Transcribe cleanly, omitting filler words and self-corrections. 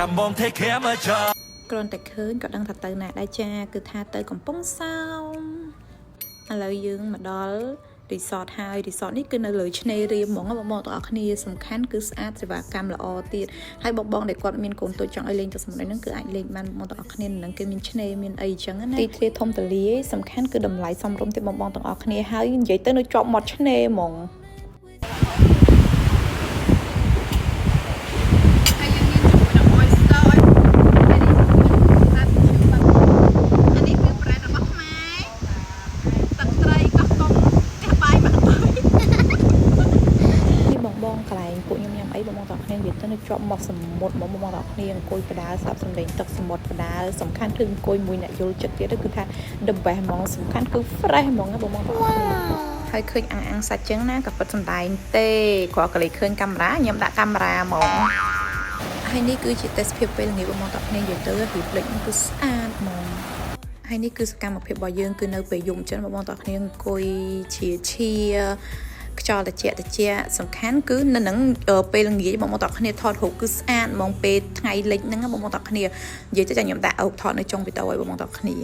ចាំបងtake care មកចោគ្រាន់តែឃើញក៏ដឹងថាទៅណាដែរចាគឺថាទៅកំពង់សោមឥឡូវយើងមកដល់រីសតហើយរីសតនេះគឺនៅលើឆ្នេររៀមហ្មងបងប្អូនទាំងអស់គ្នាសំខាន់គឺស្អាតសេវាកម្មល្អទៀតហើយបងដែលគាត់មានកូនតូចចង់ឲ្យលេងទៅសមុទ្រហ្នឹងគឺអាចលេងបានបងទាំងអស់គ្នានឹងគេមានឆ្នេរមានអីចឹងណាទីធ្លាធំទូលាយសំខាន់គឺតម្លៃសមរម្យទៀតបងទាំងអស់គ្នាហើយនិយាយទៅនៅជាប់មាត់ឆ្នេរហ្មងកន្លែងពួកខ្ញុំញ៉ាំអីបងប្អូនទាំងគ្នានិយាយទៅនៅជាប់មាត់សមុទ្របងប្អូនទាំងគ្នាអង្គុយបដាស្ដាប់សំឡេងទឹកសមុទ្របដាសំខាន់គឺអង្គុយមួយអ្នកយល់ចិត្តទៀតគឺថា the best ហ្មងសំខាន់គឺ fresh ហ្មងណាបងប្អូនទាំងគ្នាហើយឃើញអាំងសាច់ចឹងណាក៏ពិតសំដែងទេគ្រាន់តែឃើញកាមេរ៉ាខ្ញុំដាក់កាមេរ៉ាហ្មងហើយនេះគឺជាទេសភាពពេលល្ងាចបងប្អូនទាំងគ្នានិយាយទៅរីផ្លេចគឺស្អាតហ្មងហើយនេះគឺសកម្មភាពរបស់យើងគឺនៅពេលយប់ចឹងបងប្អូនទាំងគ្នាអង្គុយឈៀខ្យល់ត្រជាក់សំខាន់គឺនៅនឹងពេលល្ងាចបងប្អូនទាំងគ្នាថតរូបគឺស្អាតហ្មងពេលថ្ងៃលិចហ្នឹងបងប្អូនទាំងគ្នានិយាយទៅចាំខ្ញុំដាក់អូបថតនៅចុងវីដេអូឲ្យបងប្អូនទាំងគ្នា